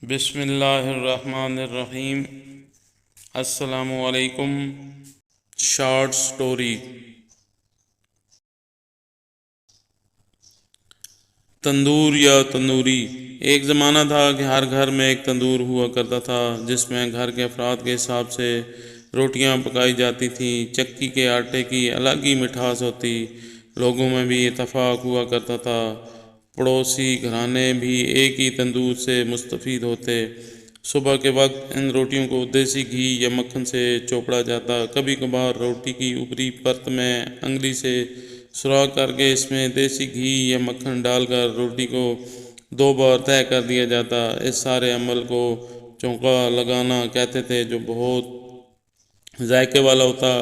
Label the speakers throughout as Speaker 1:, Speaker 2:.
Speaker 1: بسم اللہ الرحمن الرحیم۔ السلام علیکم۔ Short story. تندور یا تندوری۔ ایک زمانہ تھا کہ ہر گھر میں ایک تندور ہوا کرتا تھا جس میں گھر کے افراد کے حساب سے روٹیاں پکائی جاتی تھیں۔ چکی کے آٹے کی الگ ہی مٹھاس ہوتی، لوگوں میں بھی اتفاق ہوا کرتا تھا۔ پڑوسی گھرانے بھی ایک ہی تندور سے مستفید ہوتے۔ صبح کے وقت ان روٹیوں کو دیسی گھی یا مکھن سے چوپڑا جاتا۔ کبھی کبھار روٹی کی اوپری پرت میں انگلی سے سوراخ کر کے اس میں دیسی گھی یا مکھن ڈال کر روٹی کو 2 بار طے کر دیا جاتا۔ اس سارے عمل کو چونکا لگانا کہتے تھے، جو بہت ذائقے والا ہوتا۔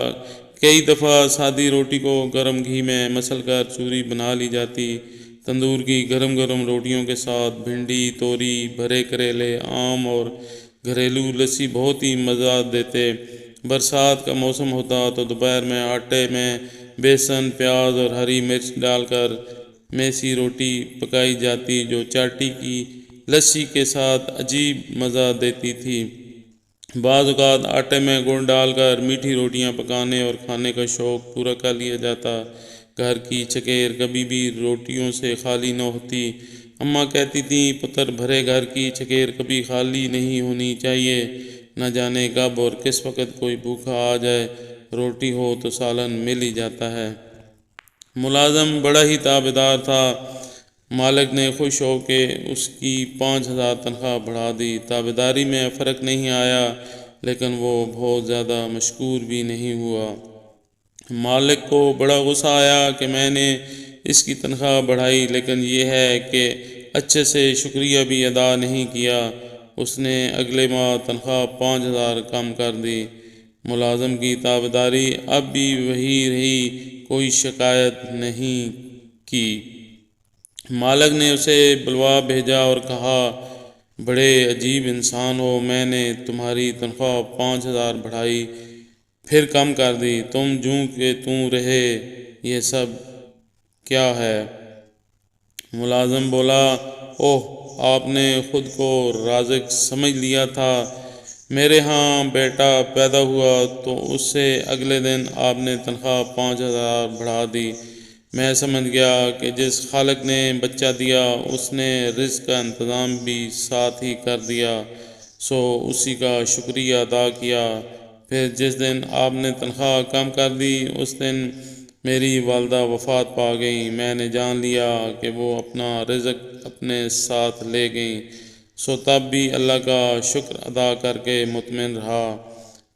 Speaker 1: کئی دفعہ سادی روٹی کو گرم گھی میں مسل کر چوری بنا لی جاتی۔ تندور کی گرم گرم روٹیوں کے ساتھ بھنڈی، توری، بھرے کریلے، آم اور گھریلو لسی بہت ہی مزہ دیتے۔ برسات کا موسم ہوتا تو دوپہر میں آٹے میں بیسن، پیاز اور ہری مرچ ڈال کر میسی روٹی پکائی جاتی، جو چاٹی کی لسی کے ساتھ عجیب مزہ دیتی تھی۔ بعض اوقات آٹے میں گڑ ڈال کر میٹھی روٹیاں پکانے اور کھانے کا شوق پورا کر لیا جاتا۔ گھر کی چکیر کبھی بھی روٹیوں سے خالی نہ ہوتی۔ اماں کہتی تھیں، پتر بھرے گھر کی چکیر کبھی خالی نہیں ہونی چاہیے، نہ جانے کب اور کس وقت کوئی بھوکا آ جائے، روٹی ہو تو سالن مل ہی جاتا ہے۔ ملازم بڑا ہی تابعدار تھا۔ مالک نے خوش ہو کے اس کی 5,000 تنخواہ بڑھا دی۔ تابعداری میں فرق نہیں آیا، لیکن وہ بہت زیادہ مشکور بھی نہیں ہوا۔ مالک کو بڑا غصہ آیا کہ میں نے اس کی تنخواہ بڑھائی، لیکن یہ ہے کہ اچھے سے شکریہ بھی ادا نہیں کیا۔ اس نے اگلے ماہ تنخواہ 5,000 کم کر دی۔ ملازم کی تابعداری اب بھی وہی رہی، کوئی شکایت نہیں کی۔ مالک نے اسے بلوا بھیجا اور کہا، بڑے عجیب انسان ہو، میں نے تمہاری تنخواہ 5,000 بڑھائی، پھر کم کر دی، تم جوں کہ توں رہے، یہ سب کیا ہے؟ ملازم بولا، اوہ، آپ نے خود کو رازق سمجھ لیا تھا۔ میرے ہاں بیٹا پیدا ہوا تو اس سے اگلے دن آپ نے تنخواہ 5,000 بڑھا دی۔ میں سمجھ گیا کہ جس خالق نے بچہ دیا اس نے رزق کا انتظام بھی ساتھ ہی کر دیا، سو اسی کا شکریہ ادا کیا۔ پھر جس دن آپ نے تنخواہ کم کر دی اس دن میری والدہ وفات پا گئیں۔ میں نے جان لیا کہ وہ اپنا رزق اپنے ساتھ لے گئیں، سو تب بھی اللہ کا شکر ادا کر کے مطمئن رہا۔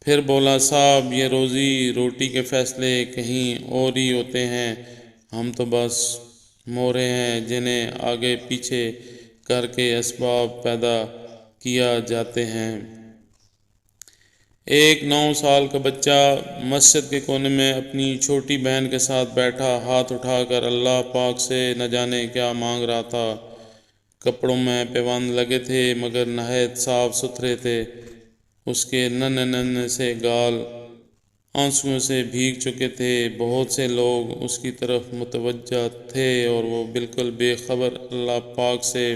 Speaker 1: پھر بولا، صاحب، یہ روزی روٹی کے فیصلے کہیں اور ہی ہوتے ہیں، ہم تو بس مورے ہیں جنہیں آگے پیچھے کر کے اسباب پیدا کیا جاتے ہیں۔ ایک 9 سال کا بچہ مسجد کے کونے میں اپنی چھوٹی بہن کے ساتھ بیٹھا ہاتھ اٹھا کر اللہ پاک سے نہ جانے کیا مانگ رہا تھا۔ کپڑوں میں پیوند لگے تھے مگر نہایت صاف ستھرے تھے۔ اس کے ننھے ننھے سے گال آنسوؤں سے بھیگ چکے تھے۔ بہت سے لوگ اس کی طرف متوجہ تھے اور وہ بالکل بے خبر اللہ پاک سے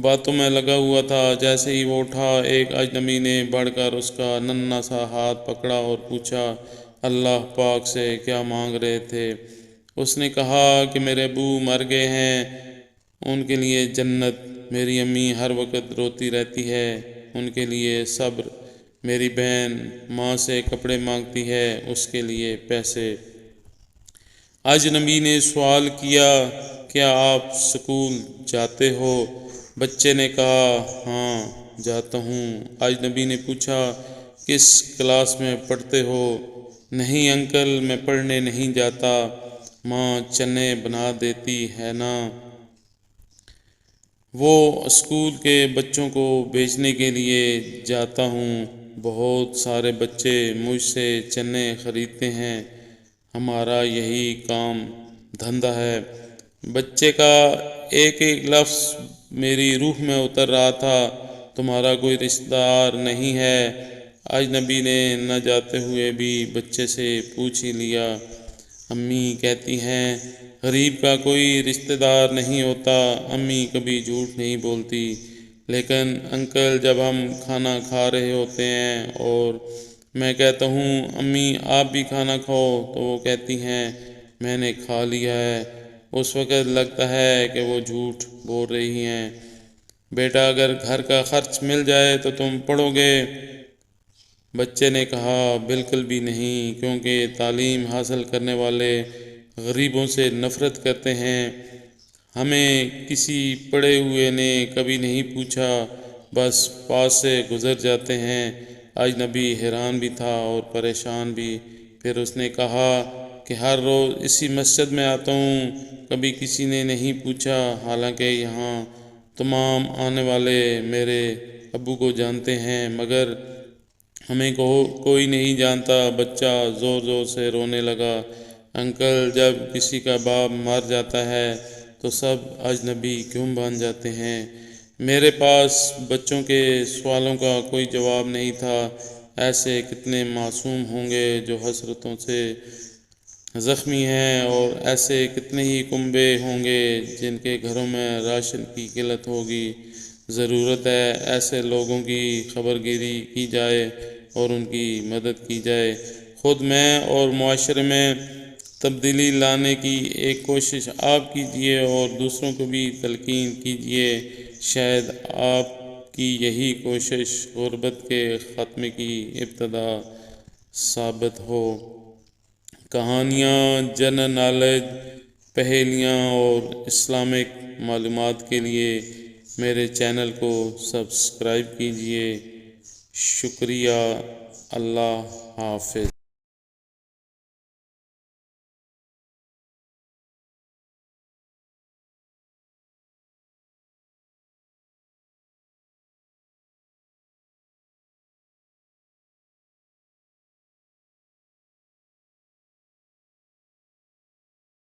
Speaker 1: باتوں میں لگا ہوا تھا۔ جیسے ہی وہ اٹھا، ایک اجنبی نے بڑھ کر اس کا ننھا سا ہاتھ پکڑا اور پوچھا، اللہ پاک سے کیا مانگ رہے تھے؟ اس نے کہا کہ میرے ابو مر گئے ہیں، ان کے لیے جنت، میری امی ہر وقت روتی رہتی ہے، ان کے لیے صبر، میری بہن ماں سے کپڑے مانگتی ہے، اس کے لیے پیسے۔ اجنبی نے سوال کیا، کیا آپ سکول جاتے ہو؟ بچے نے کہا، ہاں جاتا ہوں۔ اجنبی نے پوچھا، کس کلاس میں پڑھتے ہو؟ نہیں انکل، میں پڑھنے نہیں جاتا، ماں چنے بنا دیتی ہے نا۔ وہ اسکول کے بچوں کو بیچنے کے لیے جاتا ہوں، بہت سارے بچے مجھ سے چنے خریدتے ہیں، ہمارا یہی کام دھندا ہے۔ بچے کا ایک ایک لفظ میری روح میں اتر رہا تھا۔ تمہارا کوئی رشتہ دار نہیں ہے؟ اجنبی نے نہ جاتے ہوئے بھی بچے سے پوچھ ہی لیا۔ امی کہتی ہیں، غریب کا کوئی رشتہ دار نہیں ہوتا۔ امی کبھی جھوٹ نہیں بولتی، لیکن انکل جب ہم کھانا کھا رہے ہوتے ہیں اور میں کہتا ہوں امی آپ بھی کھانا کھاؤ تو وہ کہتی ہیں میں نے کھا لیا ہے، اس وقت لگتا ہے کہ وہ جھوٹ بول رہی ہیں۔ بیٹا اگر گھر کا خرچ مل جائے تو تم پڑھو گے؟ بچے نے کہا بالکل بھی نہیں، کیونکہ تعلیم حاصل کرنے والے غریبوں سے نفرت کرتے ہیں۔ ہمیں کسی پڑھے ہوئے نے کبھی نہیں پوچھا، بس پاس سے گزر جاتے ہیں۔ اجنبی حیران بھی تھا اور پریشان بھی۔ پھر اس نے کہا کہ ہر روز اسی مسجد میں آتا ہوں، کبھی کسی نے نہیں پوچھا، حالانکہ یہاں تمام آنے والے میرے ابو کو جانتے ہیں، مگر ہمیں کوئی نہیں جانتا۔ بچہ زور زور سے رونے لگا۔ انکل جب کسی کا باپ مر جاتا ہے تو سب اجنبی کیوں بن جاتے ہیں؟ میرے پاس بچوں کے سوالوں کا کوئی جواب نہیں تھا۔ ایسے کتنے معصوم ہوں گے جو حسرتوں سے زخمی ہیں، اور ایسے کتنے ہی کنبے ہوں گے جن کے گھروں میں راشن کی قلت ہوگی۔ ضرورت ہے ایسے لوگوں کی خبرگیری کی جائے اور ان کی مدد کی جائے۔ خود میں اور معاشرے میں تبدیلی لانے کی ایک کوشش آپ کیجئے اور دوسروں کو بھی تلقین کیجئے۔ شاید آپ کی یہی کوشش غربت کے خاتمے کی ابتدا ثابت ہو۔ کہانیاں، جنرل نالج، پہیلیاں اور اسلامک معلومات کے لیے میرے چینل کو سبسکرائب کیجئے۔ شکریہ۔ اللہ حافظ۔